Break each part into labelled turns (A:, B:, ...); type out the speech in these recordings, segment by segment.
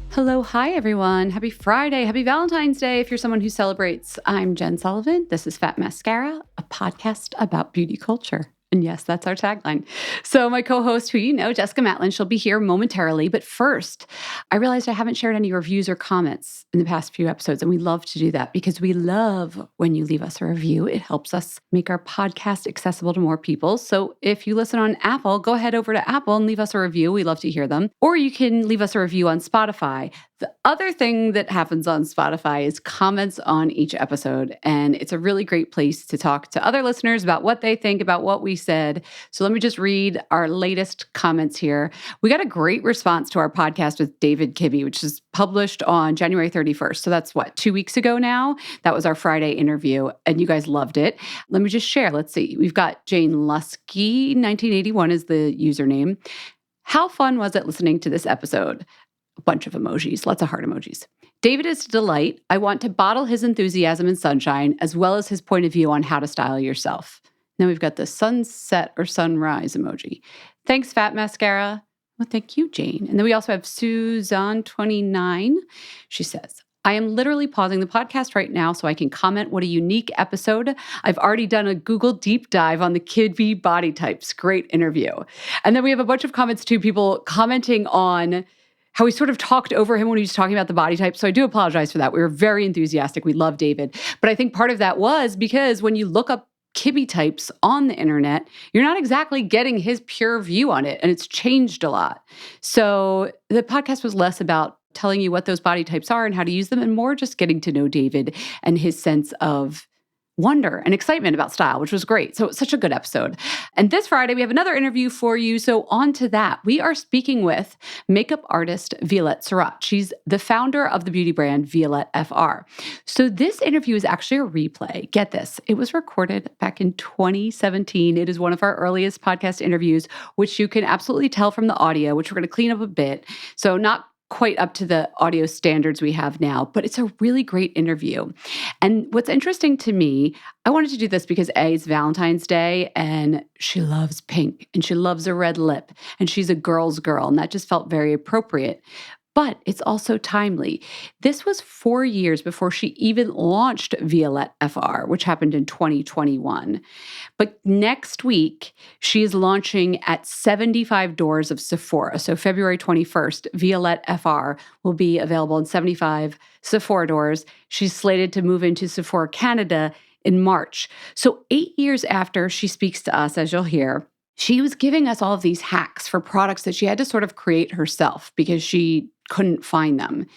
A: Hello, hi everyone. Happy Friday. Happy Valentine's Day if you're someone who celebrates. I'm Jen Sullivan. This is Fat Mascara, a podcast about beauty culture. And yes, that's our tagline. So my co-host, who you know, Jessica Matlin, she'll be here momentarily. But first, I realized I haven't shared any reviews or comments in the past few episodes. And we love to do that because we love when you leave us a review. It helps us make our podcast accessible to more people. So if you listen on Apple, go ahead over to Apple and leave us a review. We love to hear them. Or you can leave us a review on Spotify. The other thing that happens on Spotify is comments on each episode. And it's a really great place to talk to other listeners about what they think about what we said. So let me just read our latest comments here. We got a great response to our podcast with David Kibbe, which is published on January 31st. So that's 2 weeks ago now? That was our Friday interview, and you guys loved it. Let me just share. Let's see. We've got Jane Lusky, 1981 is the username. How fun was it listening to this episode? A bunch of emojis, lots of heart emojis. David is a delight. I want to bottle his enthusiasm and sunshine, as well as his point of view on how to style yourself. Then we've got the sunset or sunrise emoji. Thanks, Fat Mascara. Well, thank you, Jane. And then we also have Suzanne29. She says, I am literally pausing the podcast right now so I can comment what a unique episode. I've already done a Google deep dive on the Kibbe body types. Great interview. And then we have a bunch of comments too, people commenting on how we sort of talked over him when he was talking about the body type. So I do apologize for that. We were very enthusiastic. We love David. But I think part of that was because when you look up Kibbe types on the internet, you're not exactly getting his pure view on it. And it's changed a lot. So the podcast was less about telling you what those body types are and how to use them, and more just getting to know David and his sense of wonder and excitement about style, which was great. So it's such a good episode. And this Friday, we have another interview for you. So on to that. We are speaking with makeup artist Violette Serrat. She's the founder of the beauty brand Violette FR. So this interview is actually a replay. Get this. It was recorded back in 2017. It is one of our earliest podcast interviews, which you can absolutely tell from the audio, which we're going to clean up a bit. So not quite up to the audio standards we have now, but it's a really great interview. And what's interesting to me, I wanted to do this because A, it's Valentine's Day and she loves pink and she loves a red lip and she's a girl's girl, and that just felt very appropriate. But it's also timely. This was 4 years before she even launched Violette FR, which happened in 2021. But next week, she is launching at 75 doors of Sephora. So February 21st, Violette FR will be available in 75 Sephora doors. She's slated to move into Sephora Canada in March. So 8 years after she speaks to us, as you'll hear, she was giving us all of these hacks for products that she had to sort of create herself because she couldn't find them.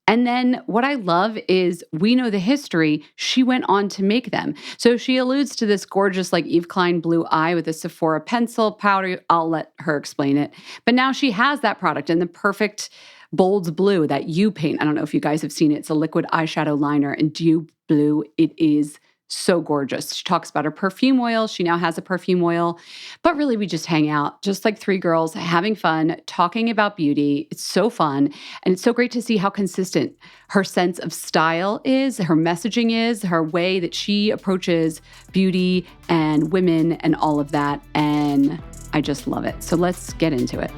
A: And then what I love is we know the history. She went on to make them. So she alludes to this gorgeous like Eve Klein blue eye with a Sephora pencil powder. I'll let her explain it. But now she has that product in the perfect bold blue, that U paint. I don't know if you guys have seen it. It's a liquid eyeshadow liner in dew blue. It is so gorgeous. She talks about her perfume oil. She now has a perfume oil. But really, we just hang out, just like three girls having fun, talking about beauty. It's so fun. And it's so great to see how consistent her sense of style is, her messaging is, her way that she approaches beauty and women and all of that. And I just love it. So let's get into it.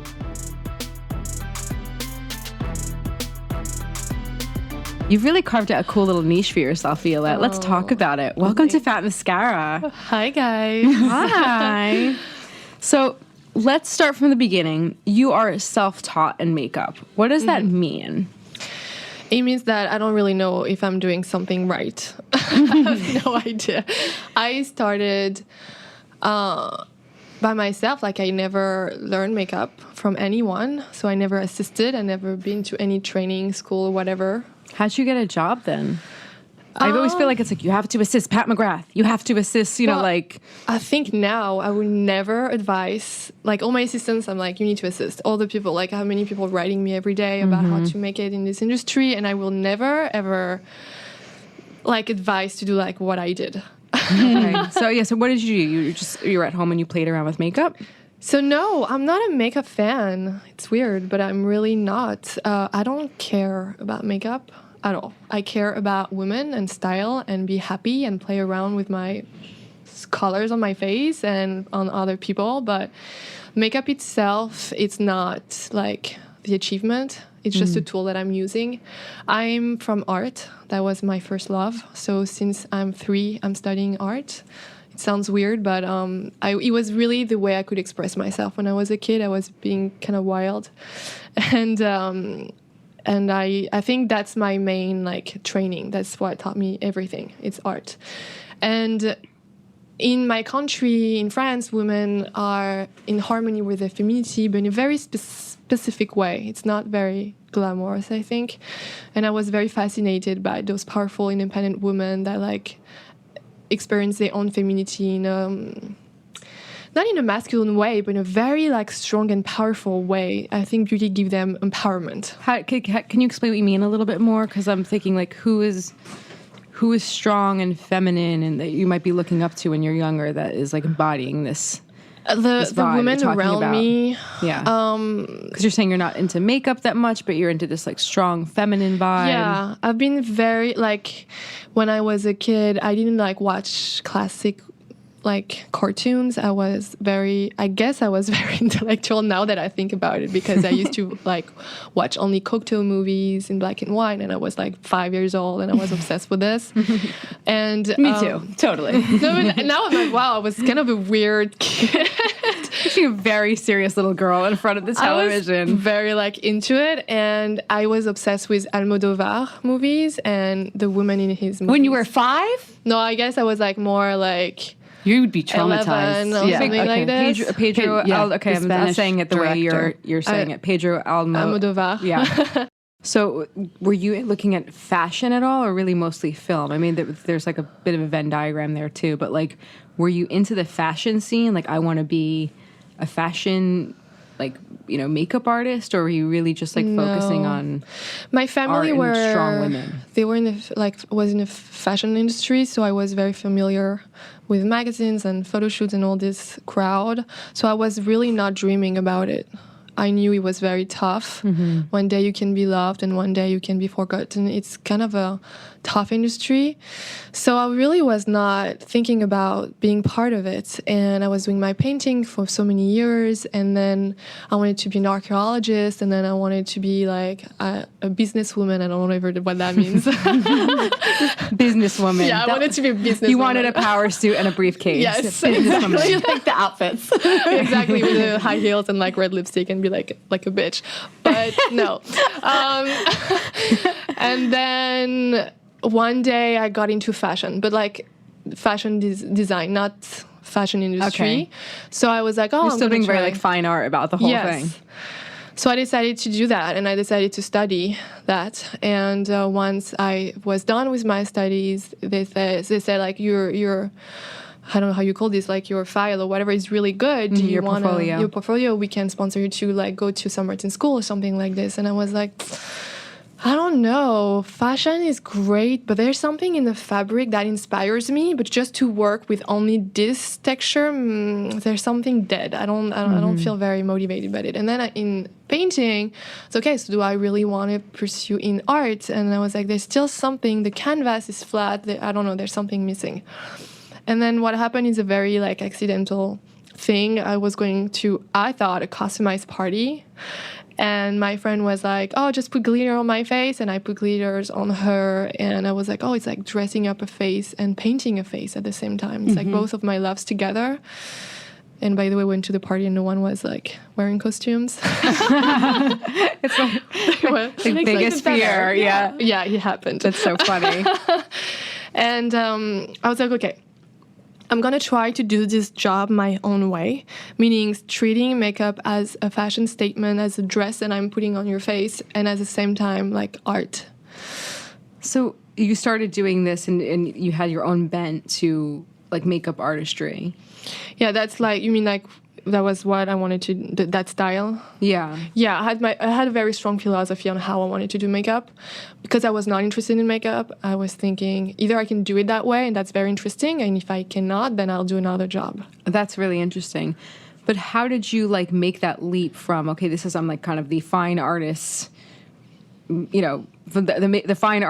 B: You've really carved out a cool little niche for yourself, Violette. Let's talk about it. Welcome to Fat Mascara.
C: Hi, guys.
B: Hi. So let's start from the beginning. You are self-taught in makeup. What does that mean?
C: It means that I don't really know if I'm doing something right. I have no idea. I started by myself. Like, I never learned makeup from anyone. So I never assisted. I never been to any training, school, or whatever.
B: How'd you get a job then? I always feel like it's like you have to assist Pat McGrath. You have to assist, you know, like...
C: I think now I would never advise, like all my assistants, I'm like, you need to assist. All the people, like I have many people writing me every day about how to make it in this industry, and I will never, ever, like, advise to do like what I did.
B: Okay. So what did you do? You were at home and you played around with makeup?
C: So no, I'm not a makeup fan. It's weird, but I'm really not. I don't care about makeup at all. I care about women and style and be happy and play around with my just colors on my face and on other people. But makeup itself, it's not like the achievement. It's just a tool that I'm using. I'm from art. That was my first love. So since I'm 3, I'm studying art. It sounds weird, but it was really the way I could express myself. When I was a kid, I was being kind of wild. And I think that's my main like training. That's what taught me everything. It's art. And in my country, in France, women are in harmony with their femininity, but in a very specific way. It's not very glamorous, I think. And I was very fascinated by those powerful, independent women that like experience their own femininity in not in a masculine way, but in a very like strong and powerful way. I think beauty gives them empowerment.
B: Can you explain what you mean a little bit more? Because I'm thinking like who is strong and feminine and that you might be looking up to when you're younger that is like embodying this.
C: The women around me.
B: Yeah. Because you're saying you're not into makeup that much, but you're into this like strong feminine vibe.
C: Yeah. I've been very like when I was a kid, I didn't like watch classic like cartoons. I guess I was very intellectual now that I think about it, because I used to like watch only Cocteau movies in black and white, and I was like 5 years old and I was obsessed with this. And
B: me too, totally.
C: No, but now I'm like, wow, I was kind of a weird kid.
B: She's a very serious little girl in front of the television.
C: I was very like into it, and I was obsessed with Almodovar movies and the women in his movies.
A: When you were 5?
C: No, I guess I was like more like
A: you would be traumatized.
C: 11 or something like this.
B: Pedro. I'm saying it the way you're saying it. Pedro
C: Almodovar.
B: Yeah. So, were you looking at fashion at all, or really mostly film? I mean, there's like a bit of a Venn diagram there too. But like, were you into the fashion scene? Like, I want to be a fashion, like, makeup artist, or were you really just like focusing on
C: my family
B: art
C: were
B: and strong women?
C: They were in the fashion industry, so I was very familiar with magazines and photo shoots and all this crowd. So I was really not dreaming about it. I knew it was very tough. Mm-hmm. One day you can be loved and one day you can be forgotten. It's kind of a tough industry. So I really was not thinking about being part of it. And I was doing my painting for so many years. And then I wanted to be an archaeologist. And then I wanted to be like a businesswoman. I don't know what that means.
B: Businesswoman.
C: Yeah, I wanted to be a businesswoman.
B: You wanted a power suit and a briefcase.
C: Yes.
A: Exactly. You like the outfits.
C: Exactly, with the high heels and like red lipstick and be like a bitch. But no. And then one day I got into fashion, but like fashion design, not fashion industry.
B: Okay.
C: So I was like,
B: you're still being very like fine art about the whole thing.
C: So I decided to do that, and I decided to study that. And once I was done with my studies, they said like your I don't know how you call this, like your file or whatever is really good. Do you want your portfolio? We can sponsor you to like go to some art in school or something like this. And I was like, I don't know. Fashion is great, but there's something in the fabric that inspires me. But just to work with only this texture, there's something dead. I don't feel very motivated by it. And then in painting, it's okay. So do I really want to pursue in art? And I was like, there's still something. The canvas is flat. I don't know. There's something missing. And then what happened is a very like accidental thing. I was going to, I thought, a customized party. And my friend was like, oh, just put glitter on my face. And I put glitters on her. And I was like, oh, it's like dressing up a face and painting a face at the same time. It's like both of my loves together. And by the way, went to the party and no one was like wearing costumes.
B: It's like the biggest fear. Yeah.
C: Yeah, it happened.
B: That's so funny.
C: And I was like, okay, I'm going to try to do this job my own way, meaning treating makeup as a fashion statement, as a dress that I'm putting on your face, and at the same time, like art.
B: So you started doing this and you had your own bent to like makeup artistry.
C: Yeah, that's like, you mean like that was what I wanted to, that style?
B: Yeah.
C: Yeah, I had a very strong philosophy on how I wanted to do makeup. Because I was not interested in makeup, I was thinking either I can do it that way, and that's very interesting, and if I cannot, then I'll do another job. That's
B: really interesting. But how did you like make that leap from, okay, I'm like kind of the fine artist, from the fine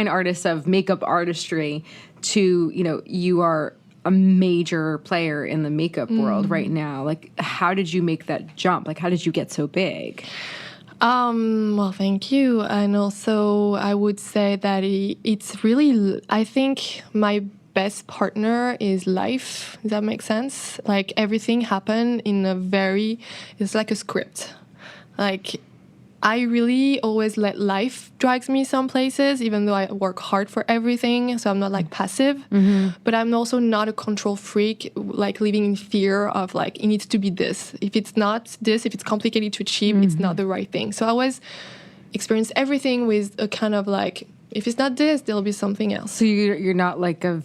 B: artists of makeup artistry to, you are a major player in the makeup world right now. Like, how did you make that jump? Like, how did you get so big?
C: Well, thank you. And also, I would say that it's really, I think my best partner is life. Does that make sense? Like, everything happened in it's like a script. Like, I really always let life drag me some places, even though I work hard for everything. So I'm not like passive, but I'm also not a control freak, like living in fear of like, it needs to be this. If it's not this, if it's complicated to achieve, it's not the right thing. So I always experience everything with a kind of like, if it's not this, there'll be something else.
B: So you're not like you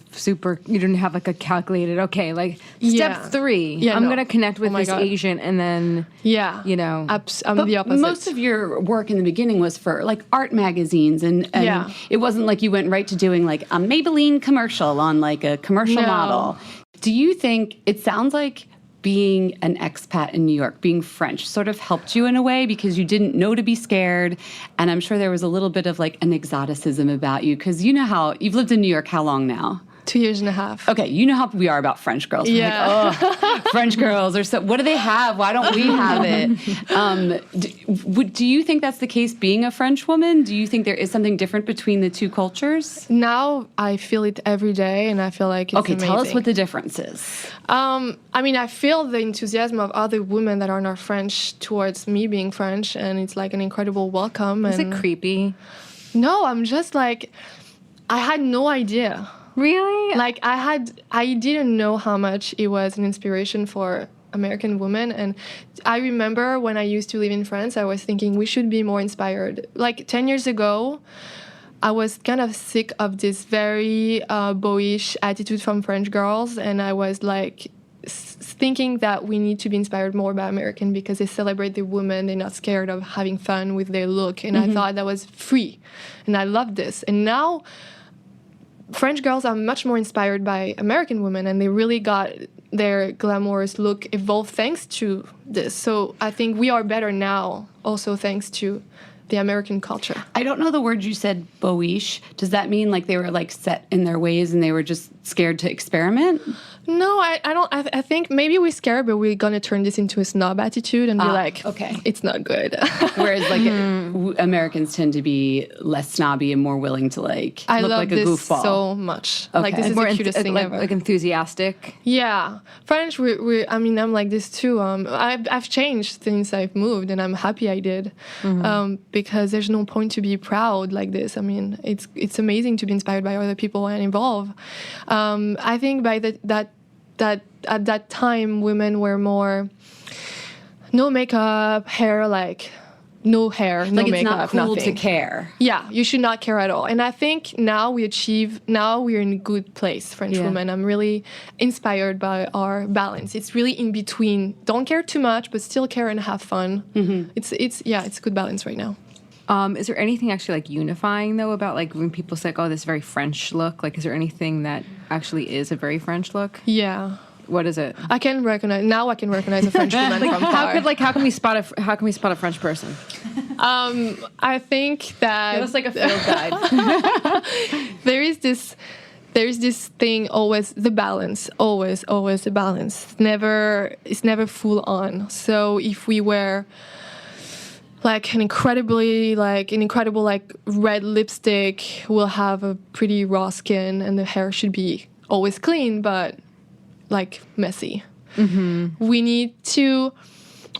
B: didn't have like a calculated, okay, like step 3, I'm going to connect with this agent and then, you know.
C: I'm the opposite.
A: Most of your work in the beginning was for like art magazines and it wasn't like you went right to doing like a Maybelline commercial on like a commercial model. Do you think, it sounds like being an expat in New York, being French, sort of helped you in a way because you didn't know to be scared. And I'm sure there was a little bit of like an exoticism about you because you know how, you've lived in New York how long now?
C: 2 years and a half.
A: Okay, you know how we are about French girls. We're like, oh, French girls are so, what do they have? Why don't we have it? Do you think that's the case being a French woman? Do you think there is something different between the two cultures?
C: Now I feel it every day and I feel like it's amazing.
A: Tell us what the difference is.
C: I mean, I feel the enthusiasm of other women that are not French towards me being French, and it's like an incredible welcome.
B: Is it creepy?
C: No, I'm just like, I had no idea.
B: Really?
C: Like, I didn't know how much it was an inspiration for American women. And I remember when I used to live in France, I was thinking we should be more inspired. Like 10 years ago, I was kind of sick of this very boyish attitude from French girls. And I was like thinking that we need to be inspired more by American because they celebrate the woman. They're not scared of having fun with their look. And I thought that was free. And I loved this. And now French girls are much more inspired by American women, and they really got their glamorous look evolved thanks to this. So I think we are better now, also thanks to the American culture.
A: I don't know the word you said, boyish. Does that mean like they were like set in their ways and they were just scared to experiment?
C: No, I don't. I think maybe we're scared, but we're going to turn this into a snob attitude and be like, okay, it's not good.
A: Whereas like Americans tend to be less snobby and more willing to like look like a goofball.
C: I love this so much. Okay. Like, this is the cutest thing ever.
B: Like enthusiastic?
C: Yeah. French, I mean, I'm like this too. I've changed since I've moved, and I'm happy I did. Because there's no point to be proud like this. I mean, it's amazing to be inspired by other people and evolve. I think by that at that time, women were more no makeup, hair, like no hair, no
A: like
C: makeup,
A: it's not cool
C: nothing.
A: to care.
C: Yeah, you should not care at all. And I think now we're in a good place, French women. I'm really inspired by our balance. It's really in between. Don't care too much, but still care and have fun. It's good balance right now.
B: Is there anything actually like unifying though about like when people say, "Oh, this very French look"? Like, is there anything that actually is a very French look?
C: Yeah.
B: What is it?
C: I can recognize a French woman from far.
B: How can we spot a French person?
C: I think that
B: it was like a field guide.
C: there is this thing always, the balance, always the balance. It's never full on. So if we wear like an incredible red lipstick, we'll have a pretty raw skin, and the hair should be always clean, but like messy. We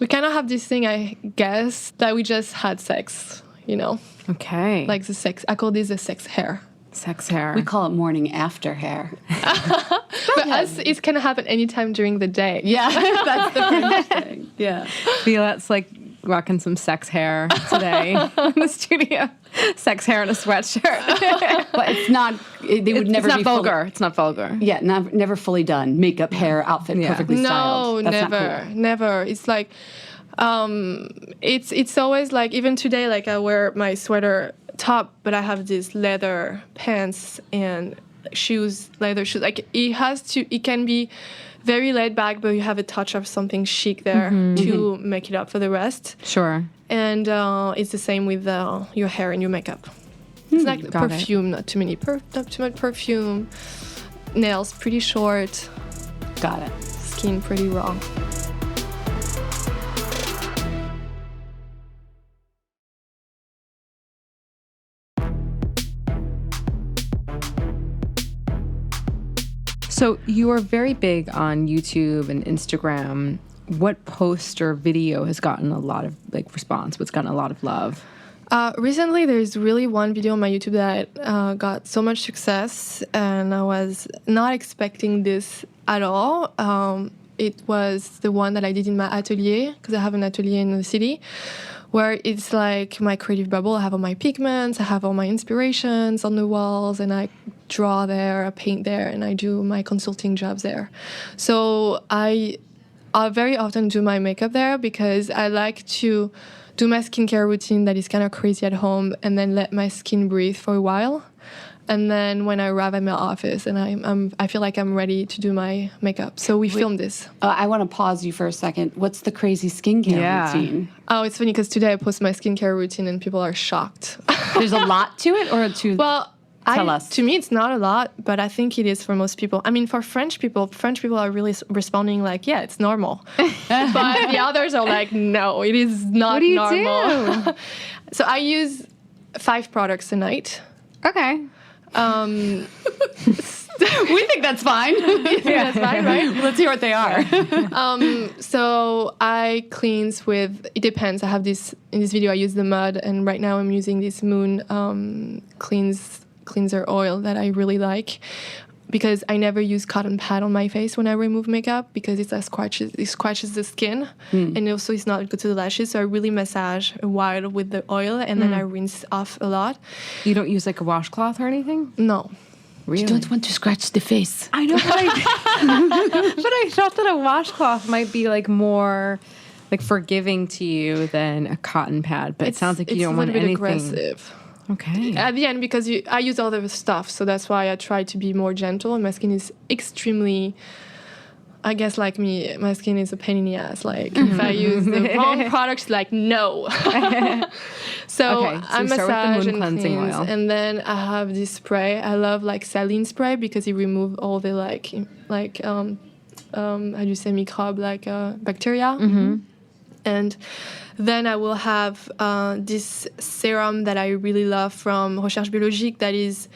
C: kind of have this thing, I guess, that we just had sex, you know?
B: Okay.
C: Like the sex, I call this the sex hair.
B: Sex hair.
A: We call it morning after hair.
C: But us, it can happen anytime during the day.
A: Yeah, that's the French thing. Yeah.
B: Violette's like rocking some sex hair today in the studio. Sex hair and a sweatshirt.
A: But it's not, they would never
B: be
A: vulgar.
B: It's not vulgar.
A: Yeah, never fully done. Makeup, hair, outfit, perfectly styled.
C: No,
A: That's
C: never,
A: not cool.
C: never. It's like, it's always like, even today, like I wear my sweater top, but I have these leather pants and leather shoes. Like it can be very laid back, but you have a touch of something chic there to make it up for the rest.
B: Sure.
C: And it's the same with your hair and your makeup. It's like perfume, not too much perfume. nails pretty short,
A: Got it.
C: skin pretty raw.
B: So you are very big on YouTube and Instagram. What post or video has gotten a lot of response? What's gotten a lot of love?
C: Recently, there's really one video on my YouTube that got so much success, and I was not expecting this at all. It was the one that I did in my atelier, because I have an atelier in the city, where it's like my creative bubble. I have all my pigments, I have all my inspirations on the walls, and I draw there, I paint there, and I do my consulting jobs there. So I very often do my makeup there because I like to do my skincare routine that is kind of crazy at home and then let my skin breathe for a while. And then when I arrive at my office and I feel like I'm ready to do my makeup. So we filmed this.
A: I want to pause you for a second. What's the crazy skincare routine?
C: Oh, it's funny because today I post my skincare routine and people are shocked.
A: There's a lot to it, or to tell us?
C: To me, it's not a lot, but I think it is for most people. I mean, for French people are really responding like, yeah, it's normal. But the others are like, no, it is not normal.
B: What do you do?
C: So I use 5 products a night.
B: Okay.
A: We think that's fine.
C: That's fine, right?
A: Let's hear what they are.
C: So I cleanse with, it depends. I have this, in this video I use the mud, and right now I'm using this Moon cleanser oil that I really like, because I never use cotton pad on my face when I remove makeup, because it scratches the skin, and also it's not good to the lashes. So I really massage a while with the oil, and then I rinse off a lot.
B: You don't use like a washcloth or anything?
C: No.
B: Really?
A: You don't want to scratch the face.
B: I know, but I thought that a washcloth might be like more like forgiving to you than a cotton pad. But it sounds like you don't want anything.
C: It's a little bit aggressive.
B: Okay.
C: At the end, because I use all the stuff, so that's why I try to be more gentle. And my skin is extremely, I guess, like me, my skin is a pain in the ass. Like, if I use the wrong products, like, no. So I massage and cleanse, and then I have this spray. I love like saline spray because it removes all the how do you say microbe, like bacteria. And then I will have this serum that I really love from Recherche Biologique that is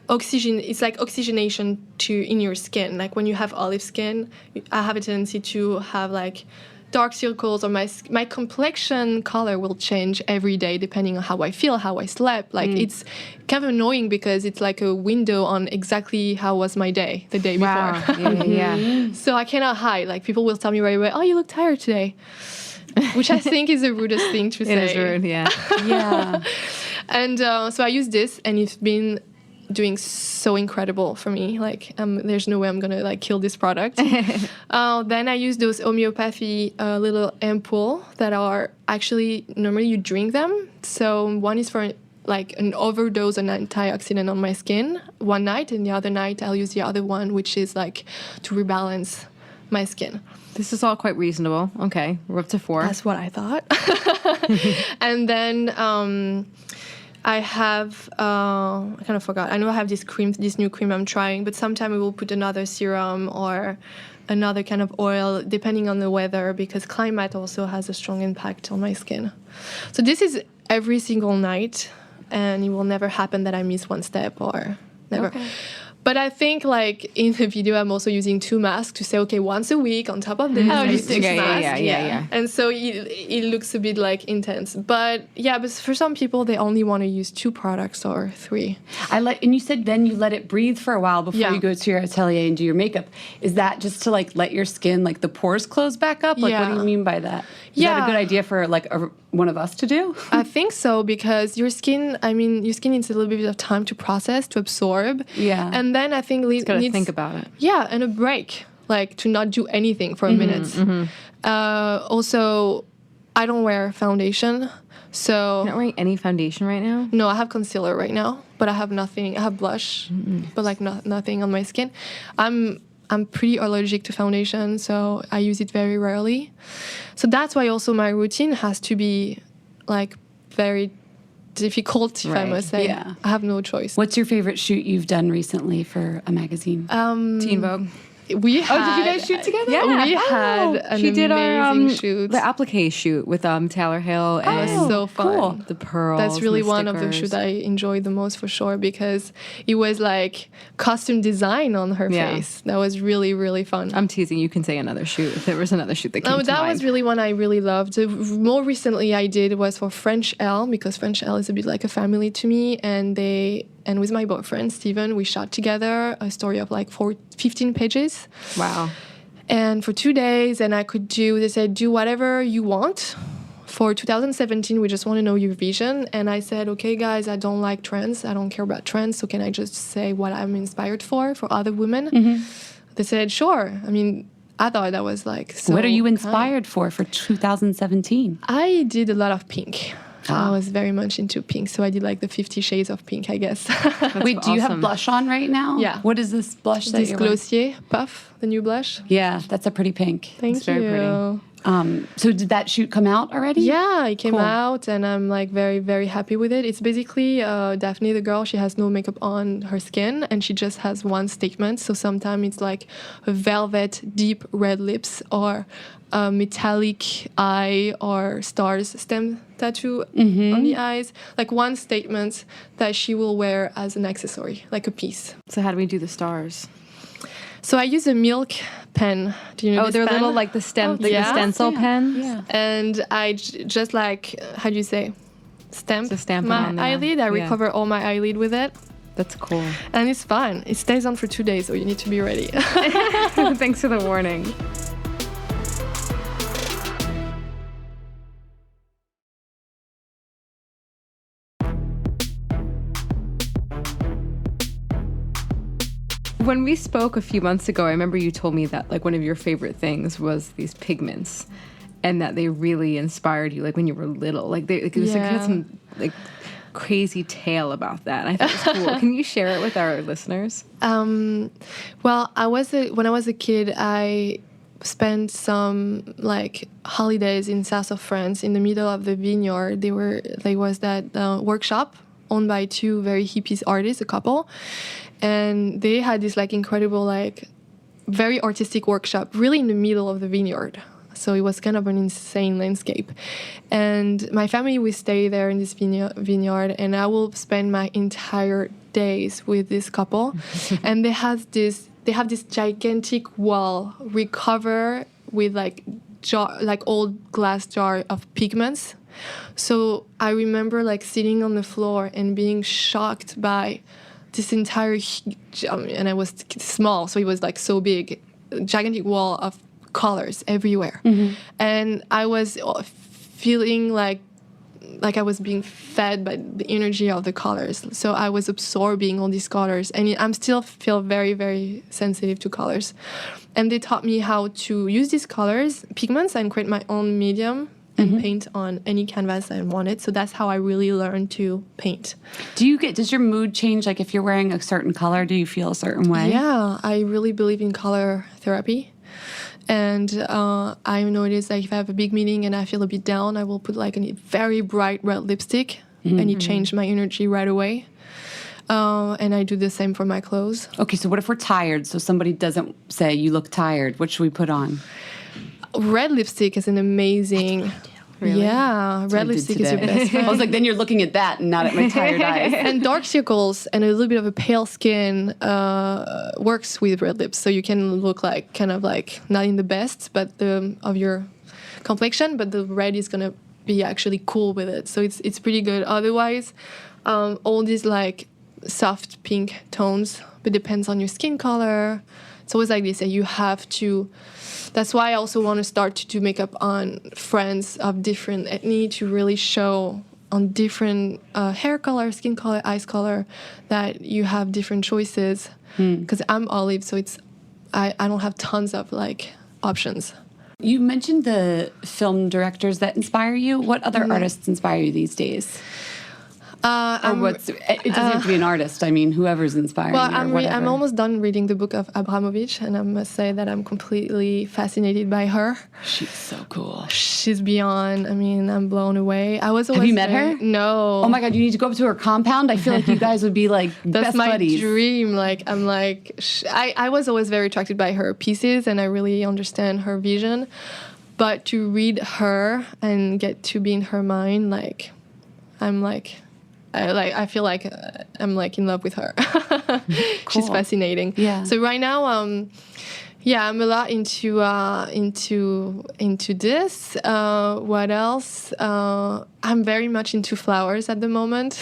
C: it's like oxygenation in your skin. Like when you have olive skin, I have a tendency to have like dark circles, or my complexion color will change every day depending on how I feel, how I slept. Like it's kind of annoying because it's like a window on exactly how was my day the day before.
B: Yeah.
C: So I cannot hide. Like people will tell me right away, oh, you look tired today. Which I think is the rudest thing to say.
B: It is rude, yeah.
A: Yeah.
C: And so I use this, and it's been doing so incredible for me. Like, there's no way I'm gonna like kill this product. Then I use those homeopathy little ampoules that are actually, normally you drink them. So one is for like an overdose on antioxidant on my skin one night, and the other night I'll use the other one, which is like to rebalance my skin.
B: This is all quite reasonable. Okay, we're up to 4.
C: That's what I thought. And then I have, I kind of forgot. I know I have this new cream I'm trying, but sometime I will put another serum or another kind of oil, depending on the weather, because climate also has a strong impact on my skin. So this is every single night, and it will never happen that I miss one step or never.
B: Okay.
C: But I think, like, in the video, I'm also using 2 masks to say, okay, once a week on top of this,
B: just
C: 6 masks.
B: Yeah.
C: And so it looks a bit, like, intense. But, yeah, but for some people, they only want to use 2 products or 3.
A: And you said then you let it breathe for a while before you go to your atelier and do your makeup. Is that just to, like, let your skin, like, the pores close back up? Like, what do you mean by that? Is that a good idea for, like, one of us to do?
C: I think so, because your skin needs a little bit of time to process, to absorb.
A: Yeah.
C: And then I think
B: Got to think about it.
C: Yeah, and a break, like to not do anything for a minute. Also, I don't wear foundation, so
B: You're not wearing any foundation right now?
C: no, I have concealer right now, but I have nothing. I have blush, but like nothing on my skin. I'm pretty allergic to foundation, so I use it very rarely. So that's why also my routine has to be like very difficult, if I
B: Right.
C: must say.
A: Yeah.
C: I have no choice.
A: What's your favorite shoot you've done recently for a magazine?
B: Teen Vogue.
C: We had,
A: did you guys shoot together?
C: We had an
B: She did
C: amazing
B: our
C: shoot.
B: the applique shoot with Taylor Hill
C: It
B: and
C: was so fun.
A: cool.
B: the pearls.
C: That's really
B: and the
C: one of the
B: stickers.
C: shoots I enjoyed the most for sure, because it was like costume design on her
B: Yeah.
C: face. That was really, really fun.
B: I'm teasing. You can say another shoot if there was another shoot that came
C: No,
B: to
C: that
B: mind.
C: was really one I really loved. The more recently I did was for French L, because French L is a bit like a family to me, and with my boyfriend Steven, we shot together a story of like 15 pages.
B: Wow.
C: And for 2 days, and they said, do whatever you want. For 2017, we just want to know your vision. And I said, okay, guys, I don't like trends. I don't care about trends. So can I just say what I'm inspired for other women?
A: Mm-hmm.
C: They said, sure. I mean, I thought that was like so
A: What are you
C: kind.
A: inspired for 2017?
C: I did a lot of pink.
A: Ah.
C: I was very much into pink. So I did like the 50 Shades of Pink, I guess.
A: Wait, do you have
B: awesome.
A: blush on right now?
C: Yeah.
A: What is this blush that
C: This
A: you're wearing?
C: Glossier Puff, the new blush.
A: Yeah, that's a pretty pink.
C: Thank
B: It's very
C: you.
B: pretty.
A: So did that shoot come out already?
C: Yeah, it came
A: Cool.
C: out, and I'm like very, very happy with it. It's basically Daphne, the girl. She has no makeup on her skin, and she just has one statement. So sometimes it's like a velvet, deep red lips, or a metallic eye, or stars stem tattoo on the eyes. Like one statement that she will wear as an accessory, like a piece.
B: So how do we do the stars?
C: So I use a milk pen. Do you know
B: Oh,
C: this
B: they're
C: pen?
B: little like the stem, like
C: yeah.
B: the stencil
A: Yeah.
B: pens.
A: Yeah.
C: And I just like, how do you say, stamp,
B: So stamp it
C: my
B: on there.
C: eyelid. I
B: Yeah.
C: recover all my eyelid with it,
B: That's cool.
C: and it's fun. It stays on for 2 days, so you need to be ready.
B: Thanks for the warning. When we spoke a few months ago, I remember you told me that like one of your favorite things was these pigments, and that they really inspired you, like when you were little. Like it was like,
C: Yeah.
B: some like crazy tale about that. And I thought it was cool. Can you share it with our listeners?
C: Well, when I was a kid, I spent some like holidays in south of France, in the middle of the vineyard. There was that workshop owned by two very hippies artists, a couple, and they had this like incredible, like very artistic workshop, really in the middle of the vineyard. So it was kind of an insane landscape. And my family would stay there in this vineyard, and I will spend my entire days with this couple. And they have this gigantic wall recovered with like old glass jar of pigments. So I remember like sitting on the floor and being shocked by this entire, and I was small, so it was like so big, gigantic wall of colors everywhere. And I was feeling like I was being fed by the energy of the colors. So I was absorbing all these colors, and I'm still feel very, very sensitive to colors. And they taught me how to use these colors, pigments, and create my own medium and paint on any canvas I wanted. So that's how I really learned to paint.
A: Does your mood change? Like if you're wearing a certain color, do you feel a certain way?
C: Yeah, I really believe in color therapy. And I noticed that if I have a big meeting and I feel a bit down, I will put like a very bright red lipstick, and it changed my energy right away. And I do the same for my clothes.
A: Okay, so what if we're tired? So somebody doesn't say you look tired. What should we put on?
C: Red lipstick is an amazing...
B: Really?
C: Yeah, red lipstick is your best friend.
A: I was like, then you're looking at that and not at my tired eyes.
C: And dark circles and a little bit of a pale skin works with red lips, so you can look like kind of like not in the best of your complexion, but the red is gonna be actually cool with it, so it's pretty good. Otherwise, all these like soft pink tones, but depends on your skin color. It's always like this, and you have to. That's why I also want to start to do makeup on friends of different ethnic to really show on different hair color, skin color, eyes color, that you have different choices. Because I'm olive, so I don't have tons of like options.
A: You mentioned the film directors that inspire you. What other artists inspire you these days? Or what's it doesn't have to be an artist. I mean, whoever's inspiring
C: Well,
A: you or whatever.
C: I'm almost done reading the book of Abramovich, and I must say that I'm completely fascinated by her.
A: She's so cool.
C: She's beyond. I mean, I'm blown away. I was always
A: Have you met her?
C: No.
A: Oh my God, you need to go up to her compound. I feel like you guys would be like
C: That's
A: best
C: my
A: buddies.
C: dream. Like, I'm like, I was always very attracted by her pieces, and I really understand her vision. But to read her and get to be in her mind, like, I feel like I'm like in love with her. She's fascinating.
A: Yeah.
C: So right now, I'm a lot into this. What else? I'm very much into flowers at the moment.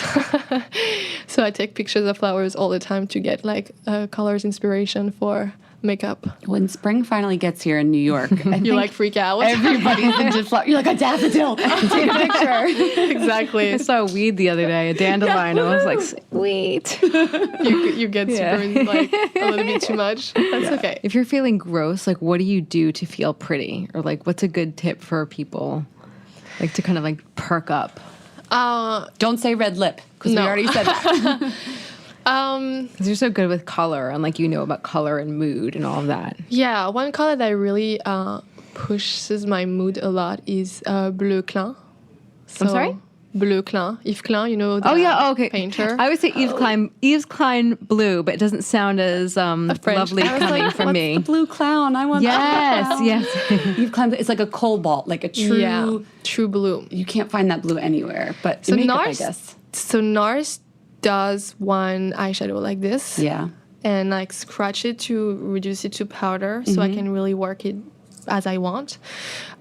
C: So I take pictures of flowers all the time to get like colors inspiration for makeup.
A: When spring finally gets here in New York,
C: You like freak out.
A: everybody's into flowers. You're like a daffodil. Take a picture.
C: Exactly.
B: I saw a weed the other day, a dandelion. I was like, sweet.
C: You get super like a little bit too much. That's okay.
B: If you're feeling gross, like, what do you do to feel pretty? Or like, what's a good tip for people, like, to kind of like perk up?
A: Don't say red lip because
C: No.
A: we already said that.
B: Because you're so good with color and like you know about color and mood and all of that.
C: Yeah, one color that really pushes my mood a lot is bleu clin. So,
B: I'm sorry?
C: Bleu clin. Yves Klein, you know the painter.
B: I would say Yves Klein blue, but it doesn't sound as lovely
A: I was
B: coming
A: like,
B: from
A: what's
B: me.
A: the blue clown? I want
B: Yes, yes.
A: You've climbed. It's like a cobalt, like a true.
C: true blue.
A: You can't find that blue anywhere, but
C: So
A: in makeup, I
C: NARS,
A: guess.
C: NARS does one eyeshadow like this.
A: Yeah.
C: And like scratch it to reduce it to powder so I can really work it as I want.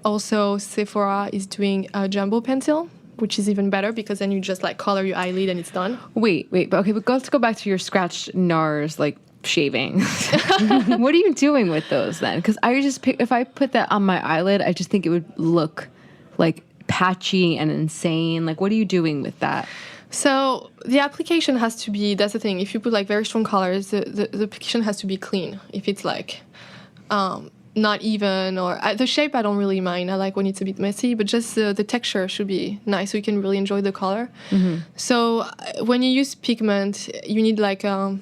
C: Also, Sephora is doing a jumbo pencil, which is even better because then you just like color your eyelid and it's done.
B: Wait, but let's go back to your scratched NARS like shaving. What are you doing with those then? Because I just if I put that on my eyelid, I just think it would look like patchy and insane. Like, what are you doing with that?
C: So the application has to be, that's the thing, if you put like very strong colors, the application has to be clean. If it's like not even or the shape, I don't really mind. I like when it's a bit messy, but just the texture should be nice so you can really enjoy the color. So when you use pigment, you need like a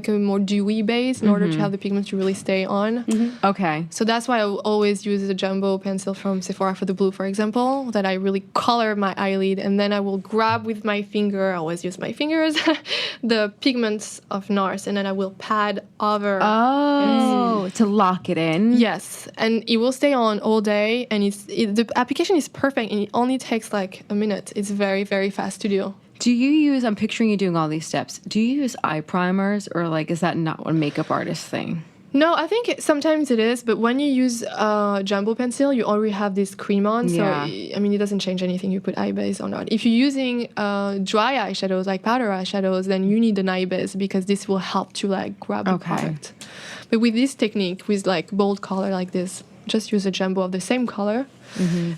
C: more dewy base in order to have the pigment to really stay on.
B: Okay.
C: So that's why I always use the jumbo pencil from Sephora for the blue, for example, that I really color my eyelid, and then I will grab with my finger, I always use my fingers, the pigments of NARS, and then I will pad over.
B: Oh, to lock it in?
C: Yes, and it will stay on all day, and the application is perfect, and it only takes like a minute. It's very, very fast to do.
B: Do you use, I'm picturing you doing all these steps, do you use eye primers or like, is that not a makeup artist thing?
C: No, I think sometimes it is, but when you use jumbo pencil, you already have this cream on, so I mean, it doesn't change anything you put eye base or not. If you're using dry eyeshadows, like powder eyeshadows, then you need an eye base because this will help to like grab the product. But with this technique, with like bold color like this, just use a jumbo of the same color.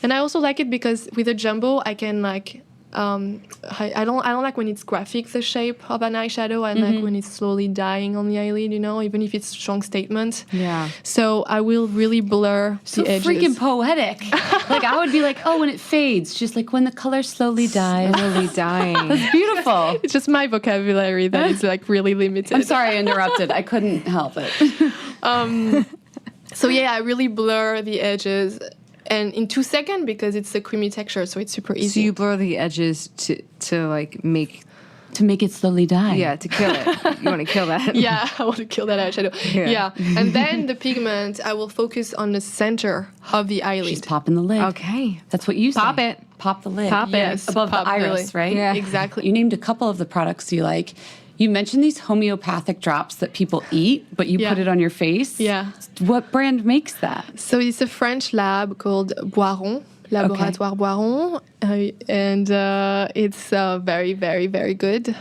C: And I also like it because with a jumbo, I can like, I don't like when it's graphic, the shape of an eyeshadow. I like when it's slowly dying on the eyelid, you know, even if it's strong statement.
B: Yeah.
C: So I will really blur
A: So
C: the edges.
A: freaking poetic. Like I would be like, oh, when it fades, just like when the color slowly dies.
B: Slowly dying.
A: That's beautiful.
C: It's just my vocabulary that is like really limited.
A: I'm sorry I interrupted. I couldn't help it.
C: So yeah, I really blur the edges. And in 2 seconds, because it's a creamy texture, so it's super easy.
B: So you blur the edges to like make...
A: To make it slowly die.
B: Yeah, to kill it. You want to kill that.
C: Yeah, I want to kill that eyeshadow. Yeah. And then the pigment, I will focus on the center of the eyelid.
A: She's popping the lid.
B: Okay.
A: That's what you say.
B: Pop it.
A: Pop the lid.
B: Pop it.
C: Yes,
A: Above
C: pop
A: the
C: the
A: iris,
C: lid.
A: right?
B: Yeah.
C: Exactly.
A: You named a couple of the products you like. You mentioned these homeopathic drops that people eat, but you put it on your face.
C: Yeah.
A: What brand makes that?
C: So it's a French lab called Boiron, Laboratoire Boiron, and it's very, very, very good.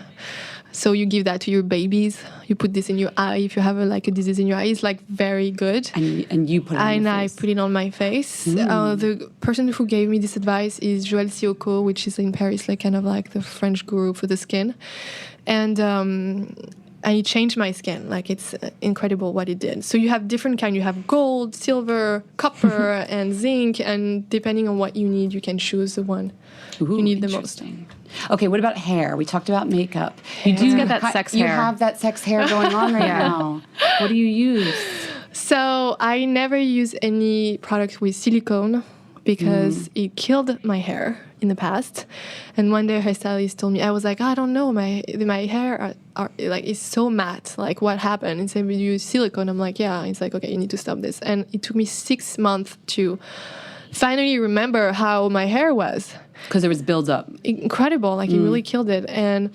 C: So you give that to your babies. You put this in your eye if you have a disease in your eye. It's like very good.
A: And you put it on your face.
C: I put it on my face. The person who gave me this advice is Joël Sioko, which is in Paris, like kind of like the French guru for the skin. And it changed my skin. Like, it's incredible what it did. So you have different kind. You have gold, silver, copper, and zinc. And depending on what you need, you can choose the one you need the most.
A: Okay, what about hair? We talked about makeup.
B: You do get that sex hair.
A: You have that sex hair going on right now. What do you use?
C: So I never use any product with silicone because it killed my hair in the past. And one day a hairstylist told me, I was like, I don't know, my hair are like, it's so matte. Like, what happened? And said, we use silicone. I'm like, yeah. It's like, okay, you need to stop this. And it took me 6 months to finally remember how my hair was.
A: Because there was buildup.
C: Incredible. Like, it really killed it. And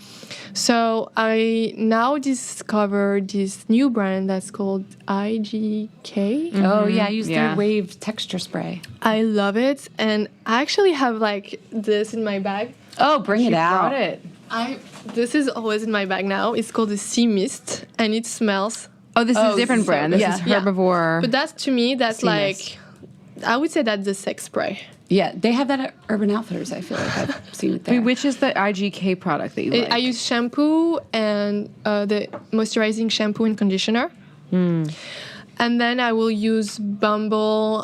C: so I now discovered this new brand that's called IGK.
A: Oh, yeah. I use their wave texture spray.
C: I love it. And I actually have, like, this in my bag.
A: Oh, bring it out.
B: Brought it.
C: This is always in my bag now. It's called the Sea Mist. And it smells...
B: Oh, this is a different brand. This is Herbivore.
C: But that's, to me, that's like... I would say that's the sex spray.
A: Yeah, they have that at Urban Outfitters. I feel like I've seen it there.
B: Wait, which is the IGK product that you like?
C: I use shampoo and the moisturizing shampoo and conditioner. And then I will use Bumble.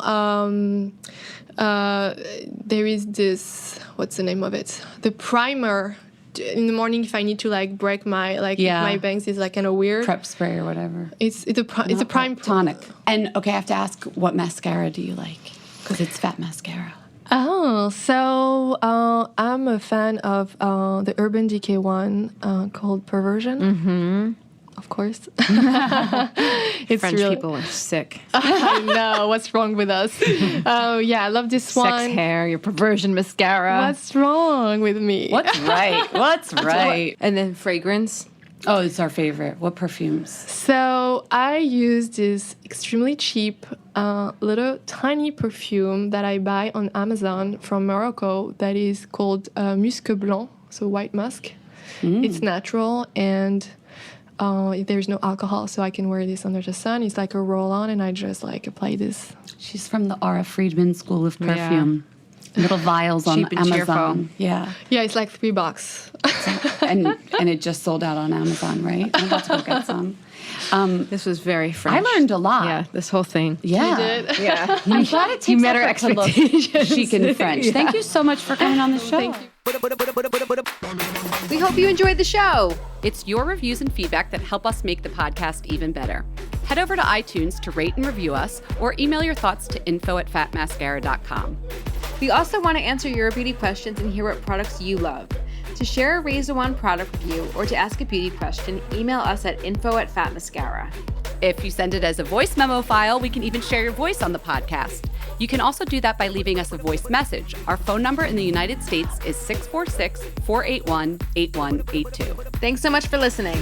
C: There is this, what's the name of it? The primer. In the morning, if I need to like break my if my bangs is like kind of weird.
A: Prep spray or whatever.
C: It's a prime
A: tonic. And okay, I have to ask, what mascara do you like? Because it's fat mascara.
C: Oh, so I'm a fan of the Urban Decay one called Perversion. Mm-hmm. Of course.
B: It's French people are sick.
C: I know. What's wrong with us? Oh, yeah. I love this one.
B: Sex hair, your Perversion mascara.
C: What's wrong with me?
A: What's right? What's right?
B: And then fragrance.
A: Oh, it's our favorite. What perfumes?
C: So I use this extremely cheap little tiny perfume that I buy on Amazon from Morocco that is called Musc Blanc, so white musk. It's natural and there's no alcohol, so I can wear this under the sun. It's like a roll-on, and I just like apply this.
A: She's from the Ara Friedman School of Perfume. Yeah. Little vials on Amazon. Cheerful. Yeah.
C: Yeah, it's like $3.
A: and it just sold out on Amazon, right? I'm about to go get some.
B: This was very French.
A: I learned a lot.
B: Yeah, this whole thing.
A: Yeah.
C: You did?
B: Yeah.
A: I'm glad it takes
B: you met our
A: effort to look chic in French. Yeah. Thank you so much for coming on the show.
C: Thank you.
D: We hope you enjoyed the show.
A: It's your reviews and feedback that help us make the podcast even better. Head over to iTunes to rate and review us, or email your thoughts to info@fatmascara.com.
D: We also want to answer your beauty questions and hear what products you love. To share a Raise the Wand product review or to ask a beauty question, email us at info@fatmascara.
A: If you send it as a voice memo file, we can even share your voice on the podcast. You can also do that by leaving us a voice message. Our phone number in the United States is 646-481-8182.
D: Thanks so much for listening.